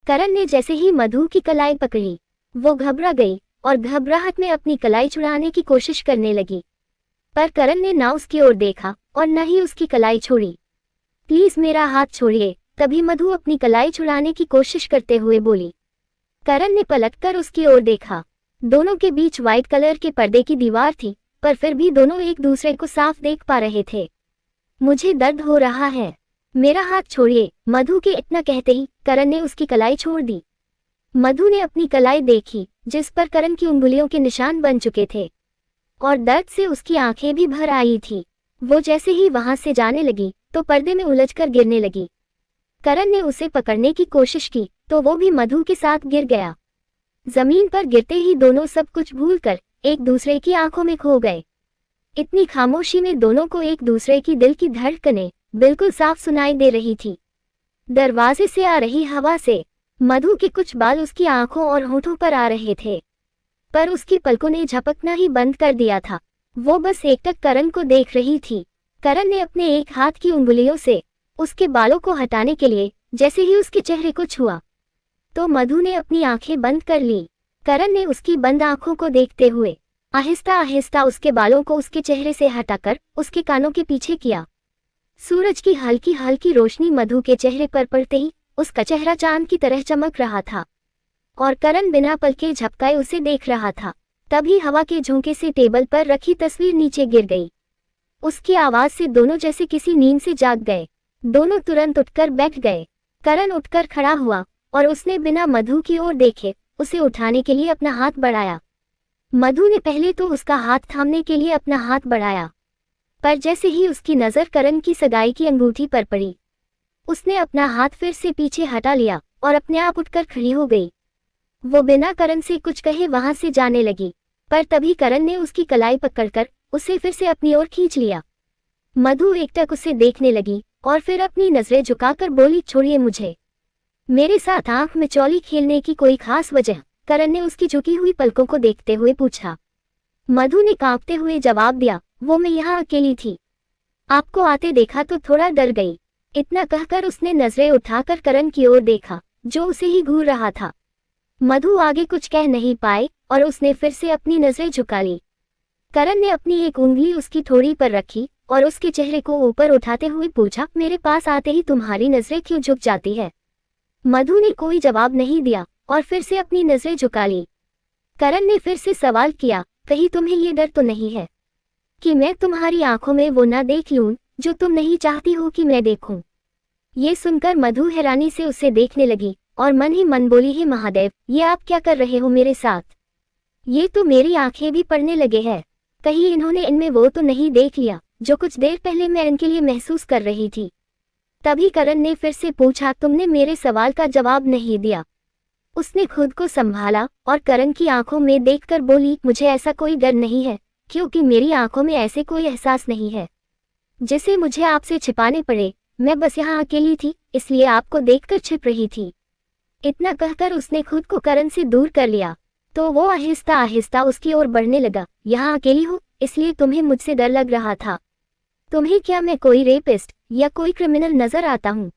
करण ने जैसे ही मधु की कलाई पकड़ी, वो घबरा गई और घबराहट में अपनी कलाई छुड़ाने की कोशिश करने लगी। पर करण ने ना उसकी ओर देखा और न ही उसकी कलाई छोड़ी। प्लीज मेरा हाथ छोड़िए, तभी मधु अपनी कलाई छुड़ाने की कोशिश करते हुए बोली। करण ने पलटकर उसकी ओर देखा। दोनों के बीच व्हाइट कलर के पर्दे की दीवार थी, पर फिर भी दोनों एक दूसरे को साफ देख पा रहे थे। मुझे दर्द हो रहा है, मेरा हाथ छोड़िए, मधु के इतना कहते ही करण ने उसकी कलाई छोड़ दी। मधु ने अपनी कलाई देखी, जिस पर करण की उंगलियों के निशान बन चुके थे, और दर्द से उसकी आंखें भी भर आई थी। वो जैसे ही वहां से जाने लगी तो पर्दे में उलझकर गिरने लगी। करण ने उसे पकड़ने की कोशिश की तो वो भी मधु के साथ गिर गया। जमीन पर गिरते ही दोनों सब कुछ भूलकर एक दूसरे की आंखों में खो गए। इतनी खामोशी में दोनों को एक दूसरे की दिल की धड़कनें बिल्कुल साफ सुनाई दे रही थी। दरवाजे से आ रही हवा से मधु के कुछ बाल उसकी आंखों और होठों पर आ रहे थे, पर उसकी पलकों ने झपकना ही बंद कर दिया था। वो बस एकटक करण को देख रही थी। करण ने अपने एक हाथ की उंगलियों से उसके बालों को हटाने के लिए जैसे ही उसके चेहरे को छुआ तो मधु ने अपनी आंखें बंद कर ली। करण ने उसकी बंद आंखों को देखते हुए आहिस्ता आहिस्ता उसके बालों को उसके चेहरे से हटाकर उसके कानों के पीछे किया। सूरज की हल्की हल्की रोशनी मधु के चेहरे पर पड़ते ही उसका चेहरा चांद की तरह चमक रहा था और करण बिना पलके झपकाए उसे देख रहा था। तभी हवा के झोंके से टेबल पर रखी तस्वीर नीचे गिर गई। उसकी आवाज से दोनों जैसे किसी नींद से जाग गए। दोनों तुरंत उठकर बैठ गए। करण उठकर खड़ा हुआ और उसने बिना मधु की ओर देखे उसे उठाने के लिए अपना हाथ बढ़ाया। मधु ने पहले तो उसका हाथ थामने के लिए अपना हाथ बढ़ाया, पर जैसे ही उसकी नजर करण की सगाई की अंगूठी पर पड़ी, उसने अपना हाथ फिर से पीछे हटा लिया और अपने आप उठकर खड़ी हो गई। वो बिना करण से कुछ कहे वहां से जाने लगी, पर तभी करण ने उसकी कलाई पकड़कर उसे फिर से अपनी ओर खींच लिया। मधु एकटक उसे देखने लगी और फिर अपनी नजरें झुकाकर बोली, छोड़िए मुझे, मेरे साथ आंख में चौली खेलने की कोई खास वजह? करण ने उसकी झुकी हुई पलकों को देखते हुए पूछा। मधु ने कांपते हुए जवाब दिया, वो मैं यहाँ अकेली थी, आपको आते देखा तो थोड़ा डर गई। इतना कहकर उसने नजरें उठाकर करण की ओर देखा जो उसे ही घूर रहा था। मधु आगे कुछ कह नहीं पाए और उसने फिर से अपनी नजरें झुका ली। करण ने अपनी एक उंगली उसकी ठोड़ी पर रखी और उसके चेहरे को ऊपर उठाते हुए पूछा, मेरे पास आते ही तुम्हारी नजरें क्यों झुक जाती है? मधु ने कोई जवाब नहीं दिया और फिर से अपनी नजरें झुका ली। करण ने फिर से सवाल किया, कहीं तुम्हें ये डर तो नहीं है कि मैं तुम्हारी आंखों में वो ना देख लूं जो तुम नहीं चाहती हो कि मैं देखूं? ये सुनकर मधु हैरानी से उसे देखने लगी और मन ही मन बोली, हे महादेव, ये आप क्या कर रहे हो मेरे साथ? ये तो मेरी आंखें भी पड़ने लगे हैं, कहीं इन्होंने इनमें वो तो नहीं देख लिया जो कुछ देर पहले मैं इनके लिए महसूस कर रही थी। तभी करण ने फिर से पूछा, तुमने मेरे सवाल का जवाब नहीं दिया। उसने खुद को संभाला और करण की आंखों में देखकर बोली, मुझे ऐसा कोई डर नहीं है, क्योंकि मेरी आंखों में ऐसे कोई एहसास नहीं है जिसे मुझे आपसे छिपाने पड़े। मैं बस यहाँ अकेली थी, इसलिए आपको देखकर छिप रही थी। इतना कहकर उसने खुद को करण से दूर कर लिया तो वो आहिस्ता आहिस्ता उसकी ओर बढ़ने लगा। यहाँ अकेली हो इसलिए तुम्हें मुझसे डर लग रहा था? तुम्हें क्या मैं कोई रेपिस्ट या कोई क्रिमिनल नजर आता हूँ?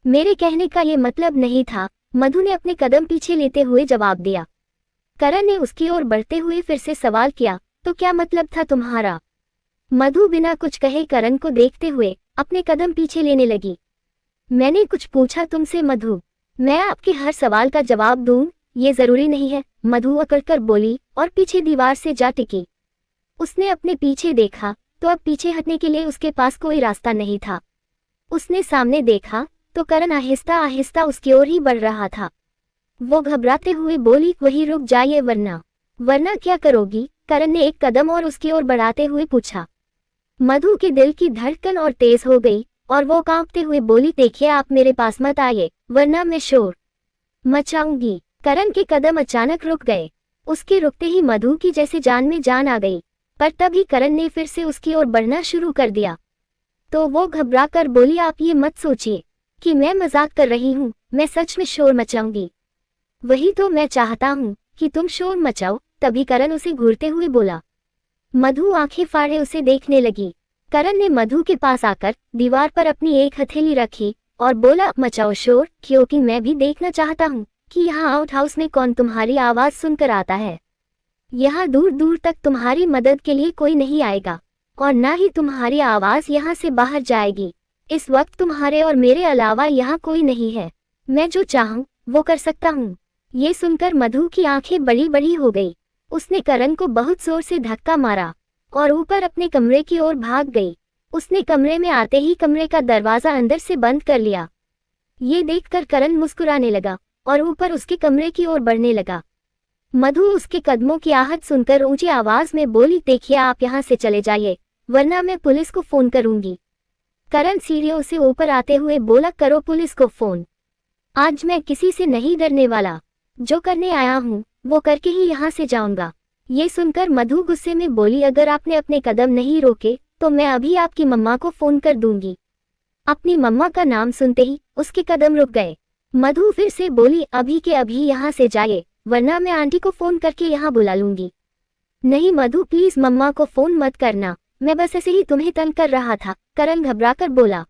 मेरे कहने का ये मतलब नहीं था, मधु ने अपने कदम पीछे लेते हुए जवाब दिया। करण ने उसकी ओर बढ़ते हुए फिर से सवाल किया, तो क्या मतलब था तुम्हारा? मधु बिना कुछ कहे करण को देखते हुए अपने कदम पीछे लेने लगी। मैंने कुछ पूछा तुमसे मधु, मैं आपके हर सवाल का जवाब दूं ये जरूरी नहीं है, मधु अकड़कर बोली और पीछे दीवार से जा टिकी। उसने अपने पीछे देखा तो अब पीछे हटने के लिए उसके पास कोई रास्ता नहीं था। उसने सामने देखा तो करण आहिस्ता आहिस्ता उसकी ओर ही बढ़ रहा था। वो घबराते हुए बोली, वहीं रुक जाइए वरना क्या करोगी? करण ने एक कदम और उसकी ओर बढ़ाते हुए पूछा। मधु के दिल की धड़कन और तेज हो गई और वो कांपते हुए बोली, देखिए आप मेरे पास मत आइए वरना मैं शोर मचाऊंगी। करण के कदम अचानक रुक गए। उसके रुकते ही मधु की जैसे जान में जान आ गई, पर तभी करण ने फिर से उसकी ओर बढ़ना शुरू कर दिया तो वो घबरा कर बोली, आप ये मत सोचिए कि मैं मजाक कर रही हूँ, मैं सच में शोर मचाऊंगी। वही तो मैं चाहता हूँ कि तुम शोर मचाओ। तभी करण उसे घूरते हुए बोला। मधु आंखें फाड़े उसे देखने लगी। करण ने मधु के पास आकर दीवार पर अपनी एक हथेली रखी और बोला, मचाओ शोर, क्योंकि मैं भी देखना चाहता हूँ कि यहाँ आउट हाउस में कौन तुम्हारी आवाज सुनकर आता है। यहाँ दूर दूर तक तुम्हारी मदद के लिए कोई नहीं आएगा और ना ही तुम्हारी आवाज यहाँ से बाहर जाएगी। इस वक्त तुम्हारे और मेरे अलावा यहाँ कोई नहीं है। मैं जो चाहूँ वो कर सकता हूँ। ये सुनकर मधु की आंखें बड़ी बड़ी हो गई। उसने करण को बहुत जोर से धक्का मारा और ऊपर अपने कमरे की ओर भाग गई। उसने कमरे में आते ही कमरे का दरवाजा अंदर से बंद कर लिया। ये देखकर करण मुस्कुराने लगा और ऊपर उसके कमरे की ओर बढ़ने लगा। मधु उसके कदमों की आहट सुनकर ऊंची आवाज में बोली, देखिए आप यहाँ से चले जाइए, वरना मैं पुलिस को फोन करूंगी। करण सीढ़ियों से ऊपर आते हुए बोला, करो पुलिस को फोन। आज मैं किसी से नहीं डरने वाला। जो करने आया हूँ वो करके ही यहाँ से जाऊंगा। ये सुनकर मधु गुस्से में बोली, अगर आपने अपने कदम नहीं रोके तो मैं अभी आपकी मम्मा को फोन कर दूंगी। अपनी मम्मा का नाम सुनते ही उसके कदम रुक गए। मधु फिर से बोली, अभी के अभी यहाँ से जाइए, वरना मैं आंटी को फोन करके यहाँ बुला लूंगी। नहीं मधु, प्लीज मम्मा को फोन मत करना, मैं बस ऐसे ही तुम्हें तंग कर रहा था, करण घबराकर बोला।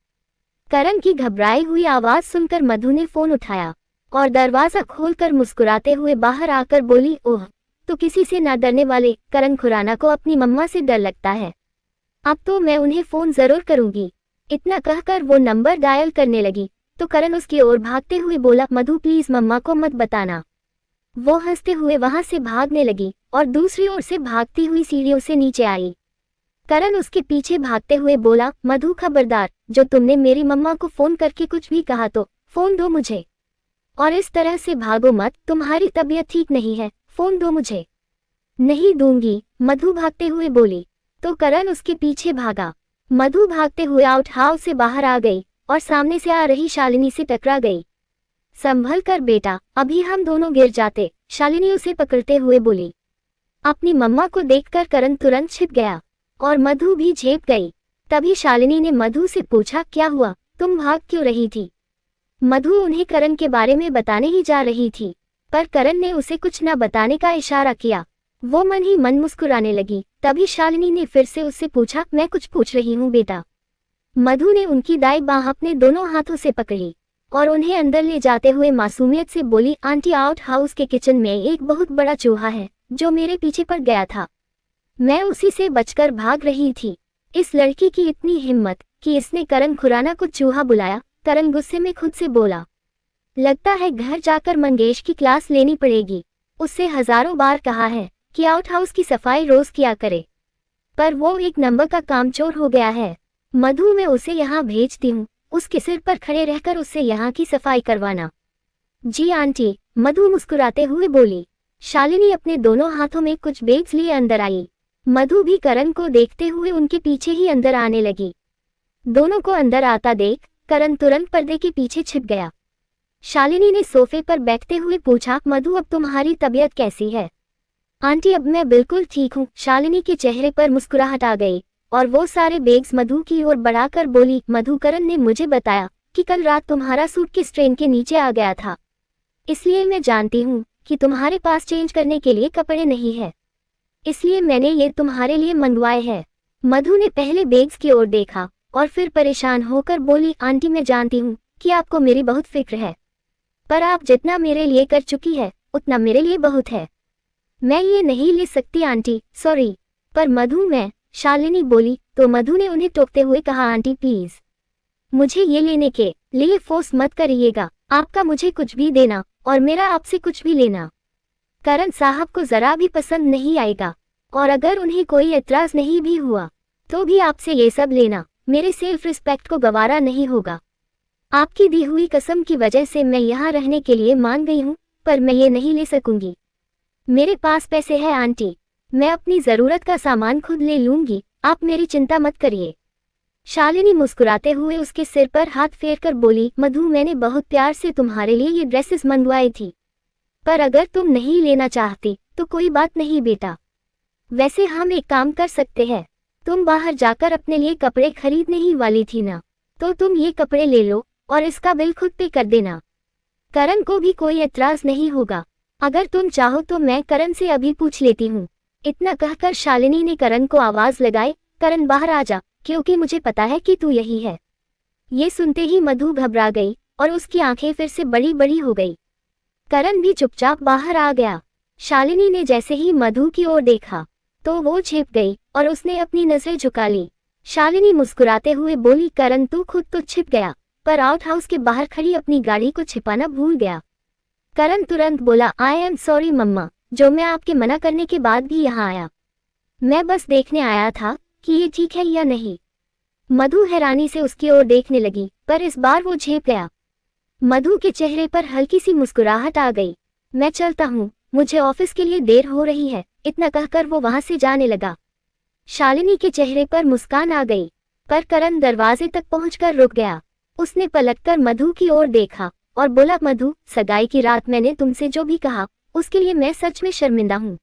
करण की घबराई हुई आवाज सुनकर मधु ने फोन उठाया और दरवाजा खोलकर मुस्कुराते हुए बाहर आकर बोली, ओह, तो किसी से ना डरने वाले करण खुराना को अपनी मम्मा से डर लगता है। अब तो मैं उन्हें फोन जरूर करूंगी। इतना कहकर वो नंबर डायल करने लगी तो करण उसकी ओर भागते हुए बोला, मधु प्लीज मम्मा को मत बताना। वो हंसते हुए वहां से भागने लगी और दूसरी ओर से भागती हुई सीढ़ियों से नीचे आई। करण उसके पीछे भागते हुए बोला, मधु खबरदार, जो तुमने मेरी मम्मा को फोन करके कुछ भी कहा तो फोन दो मुझे, और इस तरह से भागो मत, तुम्हारी तबीयत ठीक नहीं है, फोन दो मुझे। नहीं दूंगी, मधु भागते हुए बोली। तो करण उसके पीछे भागा। मधु भागते हुए आउट हाउस से बाहर आ गई और सामने से आ रही शालिनी से टकरा गई। संभल कर बेटा, अभी हम दोनों गिर जाते, शालिनी उसे पकड़ते हुए बोली। अपनी मम्मा को देखकर करण तुरंत छिप गया और मधु भी झेप गई। तभी शालिनी ने मधु से पूछा, क्या हुआ, तुम भाग क्यों रही थी? मधु उन्हें करण के बारे में बताने ही जा रही थी, पर करण ने उसे कुछ न बताने का इशारा किया। वो मन ही मन मुस्कुराने लगी। तभी शालिनी ने फिर से उससे पूछा, मैं कुछ पूछ रही हूँ बेटा। मधु ने उनकी दाईं बांह अपने दोनों हाथों से पकड़ी और उन्हें अंदर ले जाते हुए मासूमियत से बोली, आंटी, आउट हाउस के किचन में एक बहुत बड़ा चूहा है जो मेरे पीछे पड़ गया था। मैं उसी से बचकर भाग रही थी। इस लड़की की इतनी हिम्मत कि इसने करण खुराना को चूहा बुलाया। करण गुस्से में खुद से बोला, लगता है घर जाकर मंगेश की क्लास लेनी पड़ेगी। उससे हजारों बार कहा है कि आउट हाउस की सफाई रोज किया करे, पर वो एक नंबर का कामचोर हो गया है। मधु, मैं उसे यहाँ भेजती हूँ, उसके सिर पर खड़े रहकर उससे यहाँ की सफाई करवाना। जी आंटी, मधु मुस्कुराते हुए बोली। शालिनी अपने दोनों हाथों में कुछ बैग्स लिए अंदर आई। मधु भी करण को देखते हुए उनके पीछे ही अंदर आने लगी। दोनों को अंदर आता देख करण तुरंत पर्दे के पीछे छिप गया। शालिनी ने सोफे पर बैठते हुए पूछा, मधु, अब तुम्हारी तबीयत कैसी है? आंटी, अब मैं बिल्कुल ठीक हूँ। शालिनी के चेहरे पर मुस्कुराहट आ गई और वो सारे बैग्स मधु की ओर बढ़ाकर बोली, मधु, करण ने मुझे बताया कि कल रात तुम्हारा सूटकेस ट्रेन के नीचे आ गया था, इसलिए मैं जानती हूँ कि तुम्हारे पास चेंज करने के लिए कपड़े नहीं है, इसलिए मैंने ये तुम्हारे लिए मंगवाए हैं। मधु ने पहले बैग्स की ओर देखा और फिर परेशान होकर बोली, आंटी, मैं जानती हूँ कि आपको मेरी बहुत फिक्र है, पर आप जितना मेरे लिए कर चुकी है उतना मेरे लिए बहुत है। मैं ये नहीं ले सकती आंटी, सॉरी। पर मधु, मैं, शालिनी बोली। तो मधु ने उन्हें टोकते हुए कहा, आंटी प्लीज, मुझे ये लेने के लिए फोर्स मत करिएगा। आपका मुझे कुछ भी देना और मेरा आपसे कुछ भी लेना करण साहब को जरा भी पसंद नहीं आएगा, और अगर उन्हें कोई एतराज नहीं भी हुआ तो भी आपसे ये सब लेना मेरे सेल्फ रिस्पेक्ट को गवारा नहीं होगा। आपकी दी हुई कसम की वजह से मैं यहाँ रहने के लिए मान गई हूँ, पर मैं ये नहीं ले सकूंगी। मेरे पास पैसे हैं आंटी, मैं अपनी जरूरत का सामान खुद ले लूंगी, आप मेरी चिंता मत करिए। शालिनी मुस्कुराते हुए उसके सिर पर हाथ फेरकर बोली, मधु, मैंने बहुत प्यार से तुम्हारे लिए ये ड्रेसेस मंगवाई थी, पर अगर तुम नहीं लेना चाहती तो कोई बात नहीं बेटा। वैसे हम एक काम कर सकते हैं, तुम बाहर जाकर अपने लिए कपड़े खरीदने ही वाली थी ना, तो तुम ये कपड़े ले लो और इसका बिल खुद पे कर देना। करण को भी कोई एतराज नहीं होगा। अगर तुम चाहो तो मैं करण से अभी पूछ लेती हूँ। इतना कहकर शालिनी ने करण को आवाज लगाई, करण बाहर आ जा, क्योंकि मुझे पता है कि तू यही है। ये सुनते ही मधु घबरा गई और उसकी आंखें फिर से बड़ी बड़ी हो गई। करण भी चुपचाप बाहर आ गया। शालिनी ने जैसे ही मधु की ओर देखा तो वो छिप गई और उसने अपनी नजरें झुका ली। शालिनी मुस्कुराते हुए बोली, करण तू खुद तो छिप गया, पर आउट हाउस के बाहर खड़ी अपनी गाड़ी को छिपाना भूल गया। करण तुरंत बोला, आई एम सॉरी मम्मा, जो मैं आपके मना करने के बाद भी यहाँ आया। मैं बस देखने आया था कि ये ठीक है या नहीं। मधु हैरानी से उसकी ओर देखने लगी, पर इस बार वो झेप गया। मधु के चेहरे पर हल्की सी मुस्कुराहट आ गई। मैं चलता हूँ, मुझे ऑफिस के लिए देर हो रही है, इतना कहकर वो वहां से जाने लगा। शालिनी के चेहरे पर मुस्कान आ गई, पर करण दरवाजे तक पहुंचकर रुक गया। उसने पलटकर मधु की ओर देखा और बोला, मधु, सगाई की रात मैंने तुमसे जो भी कहा उसके लिए मैं सच में शर्मिंदा हूँ।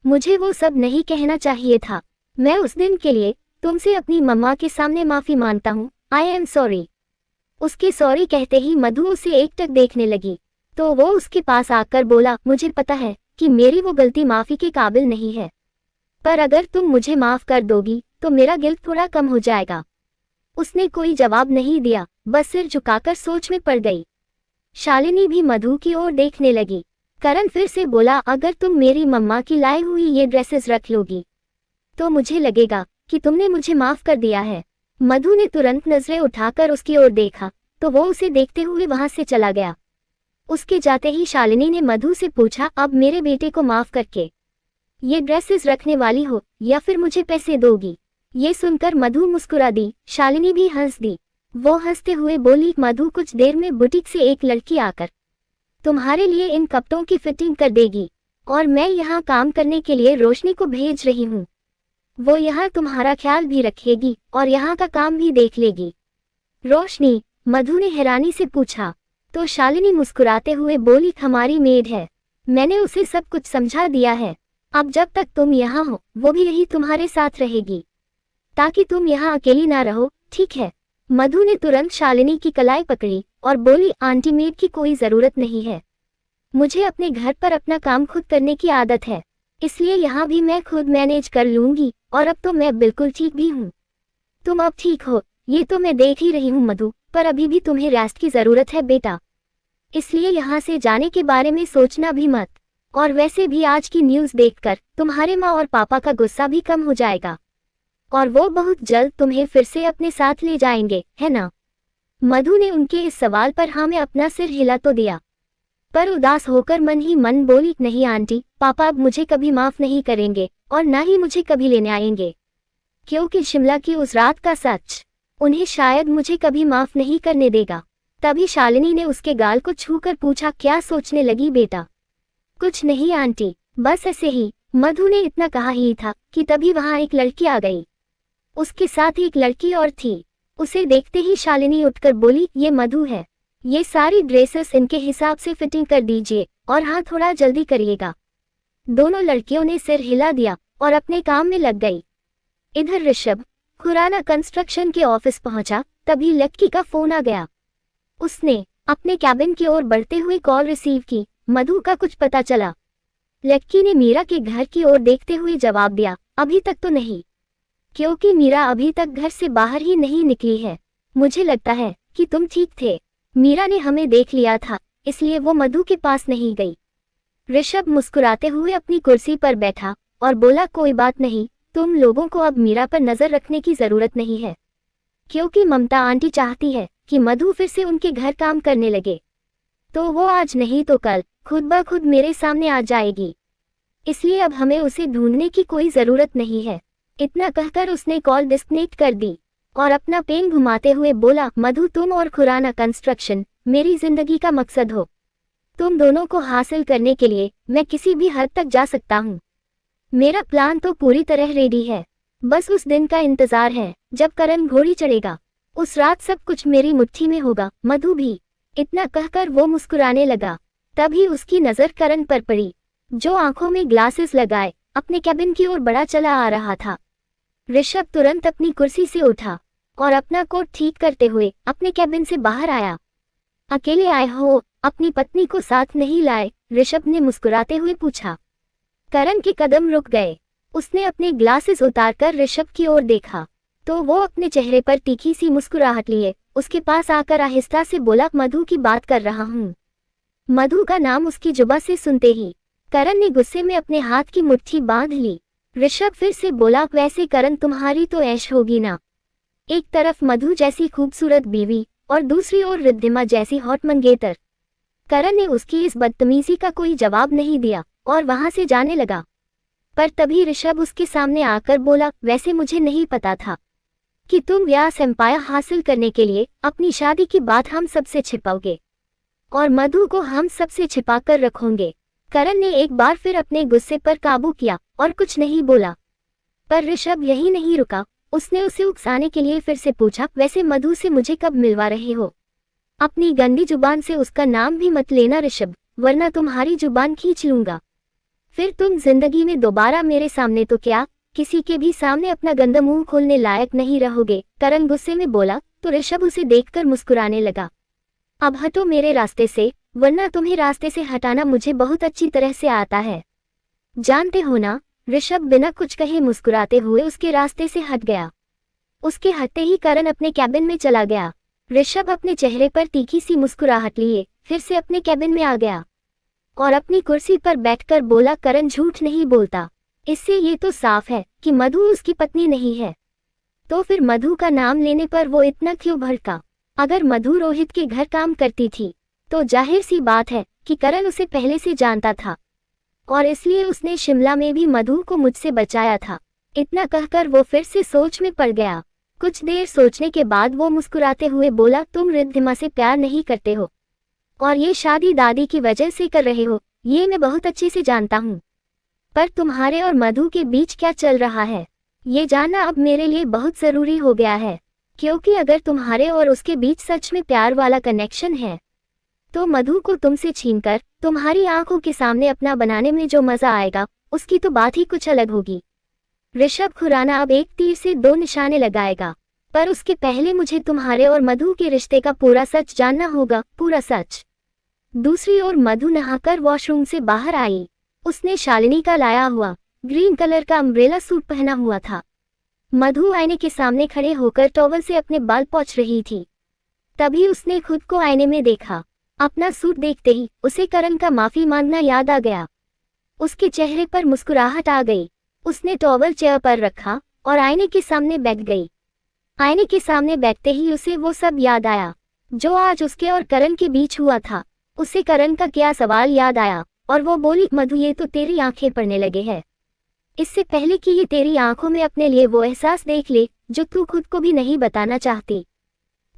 मुझे वो सब नहीं कहना चाहिए था। मैं उस दिन के लिए तुमसे अपनी मम्मा के सामने माफी मांगता हूँ। I am sorry. उसके सॉरी कहते ही मधु उसे एकटक देखने लगी, तो वो उसके पास आकर बोला, मुझे पता है कि मेरी वो गलती माफी के काबिल नहीं है, पर अगर तुम मुझे माफ कर दोगी तो मेरा गिल्ट थोड़ा कम हो जाएगा। उसने कोई जवाब नहीं दिया, बस सिर झुकाकर सोच में पड़ गई। शालिनी भी मधु की ओर देखने लगी। करण फिर से बोला, अगर तुम मेरी मम्मा की लाई हुई ये ड्रेसेस रख लोगी तो मुझे लगेगा कि तुमने मुझे माफ कर दिया है। मधु ने तुरंत नजरें उठाकर उसकी ओर देखा तो वो उसे देखते हुए वहां से चला गया। उसके जाते ही शालिनी ने मधु से पूछा, अब मेरे बेटे को माफ करके ये ड्रेसेस रखने वाली हो या फिर मुझे पैसे दोगी? ये सुनकर मधु मुस्कुरा दी। शालिनी भी हंस दी। वो हंसते हुए बोली, मधु, कुछ देर में बुटीक से एक लड़की आकर तुम्हारे लिए इन कपड़ों की फिटिंग कर देगी और मैं यहाँ काम करने के लिए रोशनी को भेज रही हूँ। वो यहाँ तुम्हारा ख्याल भी रखेगी और यहाँ का काम भी देख लेगी। रोशनी? मधु ने हैरानी से पूछा। तो शालिनी मुस्कुराते हुए बोली, हमारी मेड है, मैंने उसे सब कुछ समझा दिया है। अब जब तक तुम यहाँ हो वो भी यही तुम्हारे साथ रहेगी, ताकि तुम यहाँ अकेली ना रहो, ठीक है? मधु ने तुरंत शालिनी की कलाई पकड़ी और बोली, आंटी, मेड की कोई जरूरत नहीं है। मुझे अपने घर पर अपना काम खुद करने की आदत है, इसलिए यहाँ भी मैं खुद मैनेज कर लूंगी और अब तो मैं बिल्कुल ठीक भी हूँ। तुम अब ठीक हो ये तो मैं देख ही रही हूँ मधु, पर अभी भी तुम्हें रेस्ट की जरूरत है बेटा, इसलिए यहाँ से जाने के बारे में सोचना भी मत। और वैसे भी आज की न्यूज़ देखकर तुम्हारे माँ और पापा का गुस्सा भी कम हो जाएगा और वो बहुत जल्द तुम्हें फिर से अपने साथ ले जाएंगे, है ना? मधु ने उनके इस सवाल पर हाँ में अपना सिर हिला तो दिया, पर उदास होकर मन ही मन बोली, नहीं आंटी, पापा अब मुझे कभी माफ नहीं करेंगे और ना ही मुझे कभी लेने आएंगे, क्योंकि शिमला की उस रात का सच उन्हें शायद मुझे कभी माफ नहीं करने देगा। तभी शालिनी ने उसके गाल को छूकर पूछा, क्या सोचने लगी बेटा? कुछ नहीं आंटी, बस ऐसे ही। मधु ने इतना कहा ही था कि तभी वहां एक लड़की आ गई। उसके साथ एक लड़की और थी। उसे देखते ही शालिनी उठकर बोली, ये मधु है, ये सारी ड्रेसेस इनके हिसाब से फिटिंग कर दीजिए और हाँ, थोड़ा जल्दी करिएगा। दोनों लड़कियों ने सिर हिला दिया और अपने काम में लग गई। इधर ऋषभ खुराना कंस्ट्रक्शन के ऑफिस पहुंचा, तभी लक्की का फोन आ गया। उसने अपने कैबिन की ओर बढ़ते हुए कॉल रिसीव की। मधु का कुछ पता चला? लक्की ने मीरा के घर की ओर देखते हुए जवाब दिया, अभी तक तो नहीं, क्योंकि मीरा अभी तक घर से बाहर ही नहीं निकली है। मुझे लगता है कि तुम ठीक थे, मीरा ने हमें देख लिया था, इसलिए वो मधु के पास नहीं गई। ऋषभ मुस्कुराते हुए अपनी कुर्सी पर बैठा और बोला, कोई बात नहीं, तुम लोगों को अब मीरा पर नजर रखने की जरूरत नहीं है, क्योंकि ममता आंटी चाहती है कि मधु फिर से उनके घर काम करने लगे, तो वो आज नहीं तो कल खुद ब खुद मेरे सामने आ जाएगी, इसलिए अब हमें उसे ढूंढने की कोई जरूरत नहीं है। इतना कहकर उसने कॉल डिस्कनेक्ट कर दी और अपना पेन घुमाते हुए बोला, मधु, तुम और खुराना कंस्ट्रक्शन मेरी जिंदगी का मकसद हो। तुम दोनों को हासिल करने के लिए मैं किसी भी हद तक जा सकता हूँ। मेरा प्लान तो पूरी तरह रेडी है, बस उस दिन का इंतजार है जब करण घोड़ी चढ़ेगा। उस रात सब कुछ मेरी मुट्ठी में होगा, मधु भी। इतना कहकर वो मुस्कुराने लगा। तभी उसकी नजर करण पर पड़ी, जो आंखों में ग्लासेस लगाए अपने कैबिन की ओर बढ़ा चला आ रहा था। ऋषभ तुरंत अपनी कुर्सी से उठा और अपना कोट ठीक करते हुए अपने कैबिन से बाहर आया। अकेले आए हो, अपनी पत्नी को साथ नहीं लाए? ऋषभ ने मुस्कुराते हुए पूछा। करण के कदम रुक गए। उसने अपने ग्लासेस उतारकर ऋषभ की ओर देखा तो वो अपने चेहरे पर तीखी सी मुस्कुराहट लिए उसके पास आकर आहिस्ता से बोला, मधु की बात कर रहा हूँ। मधु का नाम उसकी जुबान से सुनते ही करण ने गुस्से में अपने हाथ की मुट्ठी बांध ली। ऋषभ फिर से बोला, वैसे करण तुम्हारी तो ऐश होगी ना। एक तरफ मधु जैसी खूबसूरत बीवी और दूसरी ओर रिद्धिमा जैसी हॉट मंगेतर। करण ने उसकी इस बदतमीजी का कोई जवाब नहीं दिया और वहां से जाने लगा। पर तभी ऋषभ उसके सामने आकर बोला, वैसे मुझे नहीं पता था कि तुम व्यास एम्पायर हासिल करने के लिए अपनी शादी की बात हम सबसे छिपाओगे और मधु को हम सबसे छिपा कर रखोगे। करण ने एक बार फिर अपने गुस्से पर काबू किया और कुछ नहीं बोला। पर ऋषभ यही नहीं रुका, उसने उसे उकसाने के लिए फिर से पूछा, वैसे मधु से मुझे कब मिलवा रहे हो? अपनी गंदी जुबान से उसका नाम भी मत लेना ऋषभ, वरना तुम्हारी जुबान खींच लूंगा। फिर तुम जिंदगी में दोबारा मेरे सामने तो क्या, किसी के भी सामने अपना गंदा मुंह खोलने लायक नहीं रहोगे। करण गुस्से में बोला तो ऋषभ उसे देखकर मुस्कुराने लगा। अब हटो मेरे रास्ते से, वरना तुम्हें रास्ते से हटाना मुझे बहुत अच्छी तरह से आता है, जानते हो ना। ऋषभ बिना कुछ कहे मुस्कुराते हुए उसके रास्ते से हट गया। उसके हटते ही करण अपने कैबिन में चला गया। ऋषभ अपने चेहरे पर तीखी सी मुस्कुराहट लिए फिर से अपने कैबिन में आ गया और अपनी कुर्सी पर बैठकर बोला, करण झूठ नहीं बोलता, इससे ये तो साफ है कि मधु उसकी पत्नी नहीं है। तो फिर मधु का नाम लेने पर वो इतना क्यों भड़का? अगर मधु रोहित के घर काम करती थी तो जाहिर सी बात है कि करण उसे पहले से जानता था और इसलिए उसने शिमला में भी मधु को मुझसे बचाया था। इतना कहकर वो फिर से सोच में पड़ गया। कुछ देर सोचने के बाद वो मुस्कुराते हुए बोला, तुम रिद्धिमा से प्यार नहीं करते हो और ये शादी दादी की वजह से कर रहे हो, ये मैं बहुत अच्छे से जानता हूँ। पर तुम्हारे और मधु के बीच क्या चल रहा है, ये जानना अब मेरे लिए बहुत जरूरी हो गया है। क्योंकि अगर तुम्हारे और उसके बीच सच में प्यार वाला कनेक्शन है तो मधु को तुमसे छीनकर तुम्हारी आंखों के सामने अपना बनाने में जो मजा आएगा उसकी तो बात ही कुछ अलग होगी। ऋषभ खुराना अब एक तीर से दो निशाने लगाएगा, पर उसके पहले मुझे तुम्हारे और मधु के रिश्ते का पूरा सच जानना होगा, पूरा सच। दूसरी ओर मधु नहाकर वॉशरूम से बाहर आई। उसने शालिनी का लाया हुआ ग्रीन कलर का अम्ब्रेला सूट पहना हुआ था। मधु आईने के सामने खड़े होकर टॉवल से अपने बाल पोंछ रही थी। तभी उसने खुद को आईने में देखा। अपना सूट देखते ही उसे करण का माफी मांगना याद आ गया। उसके चेहरे पर मुस्कुराहट आ गई। उसने टॉवल चेयर पर रखा और आईने के सामने बैठ गई। आईने के सामने बैठते ही उसे वो सब याद आया जो आज उसके और करण के बीच हुआ था। उसे करण का क्या सवाल याद आया और वो बोली, मधु ये तो तेरी आंखें पड़ने लगे हैं। इससे पहले कि ये तेरी आंखों में अपने लिए वो एहसास देख ले जो तू खुद को भी नहीं बताना चाहती।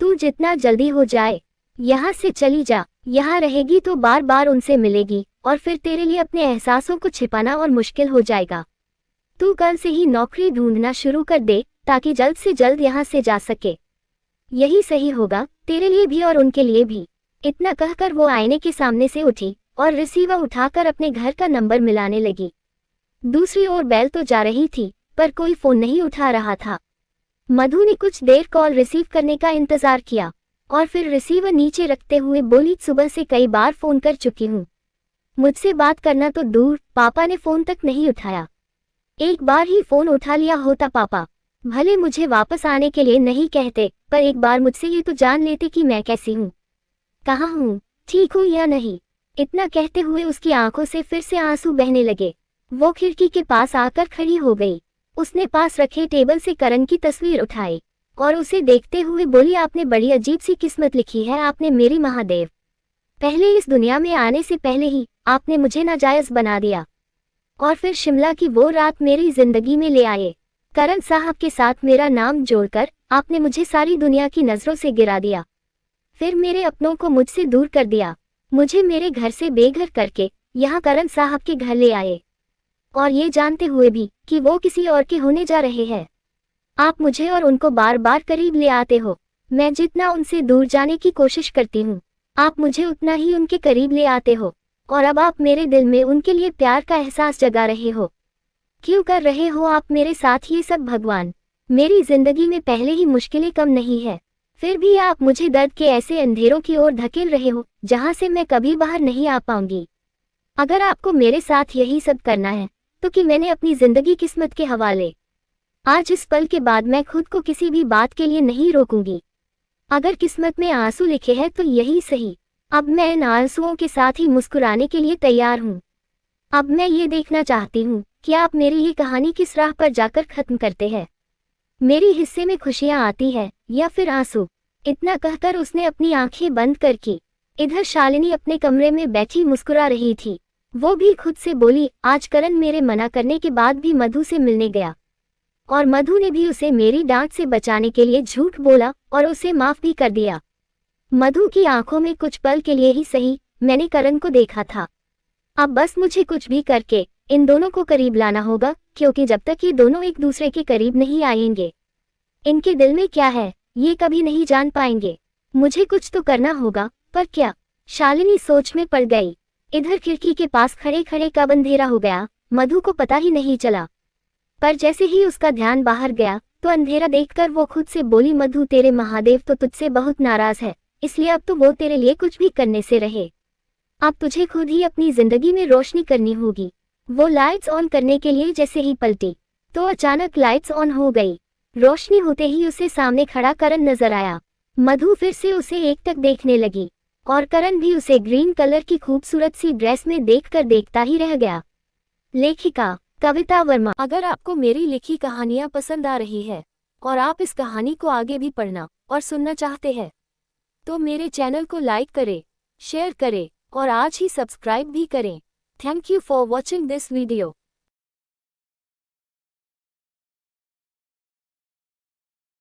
तू जितना जल्दी हो जाए यहाँ से चली जा। यहाँ रहेगी तो बार बार उनसे मिलेगी और फिर तेरे लिए अपने एहसासों को छिपाना और मुश्किल हो जाएगा। तू कल से ही नौकरी ढूंढना शुरू कर दे ताकि जल्द से जल्द यहाँ से जा सके। यही सही होगा तेरे लिए भी और उनके लिए भी। इतना कहकर वो आईने के सामने से उठी और रिसीवर उठाकर अपने घर का नंबर मिलाने लगी। दूसरी ओर बेल तो जा रही थी पर कोई फोन नहीं उठा रहा था। मधु ने कुछ देर कॉल रिसीव करने का इंतजार किया और फिर रिसीवर नीचे रखते हुए बोली, सुबह से कई बार फोन कर चुकी हूँ, मुझसे बात करना तो दूर पापा ने फोन तक नहीं उठाया। एक बार ही फोन उठा लिया होता पापा, भले मुझे वापस आने के लिए नहीं कहते पर एक बार मुझसे ये तो जान लेते कि मैं कैसी हूँ, कहाँ हूँ, ठीक हूँ या नहीं। इतना कहते हुए उसकी आंखों से फिर से आंसू बहने लगे। वो खिड़की के पास आकर खड़ी हो गई। उसने पास रखे टेबल से करण की तस्वीर उठाई और उसे देखते हुए बोली, आपने बड़ी अजीब सी किस्मत लिखी है आपने मेरी महादेव। पहले इस दुनिया में आने से पहले ही आपने मुझे नाजायज बना दिया और फिर शिमला की वो रात मेरी जिंदगी में ले आए। करण साहब के साथ मेरा नाम जोड़कर आपने मुझे सारी दुनिया की नजरों से गिरा दिया। फिर मेरे अपनों को मुझसे दूर कर दिया। मुझे मेरे घर से बेघर करके यहाँ करण साहब के घर ले आए और ये जानते हुए भी कि वो किसी और के होने जा रहे हैं। आप मुझे और उनको बार बार करीब ले आते हो। मैं जितना उनसे दूर जाने की कोशिश करती हूँ आप मुझे उतना ही उनके करीब ले आते हो और अब आप मेरे दिल में उनके लिए प्यार का एहसास जगा रहे हो। क्यों कर रहे हो आप मेरे साथ ये सब भगवान? मेरी जिंदगी में पहले ही मुश्किलें कम नहीं है, फिर भी आप मुझे दर्द के ऐसे अंधेरों की ओर धकेल रहे हो जहाँ से मैं कभी बाहर नहीं आ पाऊंगी। अगर आपको मेरे साथ यही सब करना है तो कि मैंने अपनी जिंदगी किस्मत के हवाले। आज इस पल के बाद मैं खुद को किसी भी बात के लिए नहीं रोकूंगी। अगर किस्मत में आंसू लिखे हैं तो यही सही। अब मैं इन आंसुओं के साथ ही मुस्कुराने के लिए तैयार हूँ। अब मैं ये देखना चाहती हूँ कि आप मेरी ये कहानी किस राह पर जाकर खत्म करते हैं। मेरी हिस्से में खुशियाँ आती है या फिर आंसू। इतना कहकर उसने अपनी आंखें बंद कर की। इधर शालिनी अपने कमरे में बैठी मुस्कुरा रही थी। वो भी खुद से बोली, आज करण मेरे मना करने के बाद भी मधु से मिलने गया, और मधु ने भी उसे मेरी डांट से बचाने के लिए झूठ बोला और उसे माफ भी कर दिया। मधु की आंखों में कुछ पल के लिए ही सही मैंने करण को देखा था। अब बस मुझे कुछ भी करके इन दोनों को करीब लाना होगा, क्योंकि जब तक ये दोनों एक दूसरे के करीब नहीं आएंगे, इनके दिल में क्या है ये कभी नहीं जान पाएंगे। मुझे कुछ तो करना होगा, पर क्या? शालिनी सोच में पड़ गई। इधर खिड़की के पास खड़े खड़े कब अंधेरा हो गया मधु को पता ही नहीं चला। पर जैसे ही उसका ध्यान बाहर गया तो अंधेरा देखकर वो खुद से बोली, मधु तेरे महादेव तो तुझसे बहुत नाराज है, इसलिए अब तो वो तेरे लिए कुछ भी करने से रहे। अब तुझे खुद ही अपनी जिंदगी में रोशनी करनी होगी। वो लाइट्स ऑन करने के लिए जैसे ही पलटी तो अचानक लाइट्स ऑन हो गई। रोशनी होते ही उसे सामने खड़ा करण नजर आया। मधु फिर से उसे एकटक देखने लगी और करण भी उसे ग्रीन कलर की खूबसूरत सी ड्रेस में देखकर देखता ही रह गया। लेखिका कविता वर्मा। अगर आपको मेरी लिखी कहानियां पसंद आ रही है और आप इस कहानी को आगे भी पढ़ना और सुनना चाहते हैं तो मेरे चैनल को लाइक करें, शेयर करें और आज ही सब्सक्राइब भी करें। Thank you for watching this video.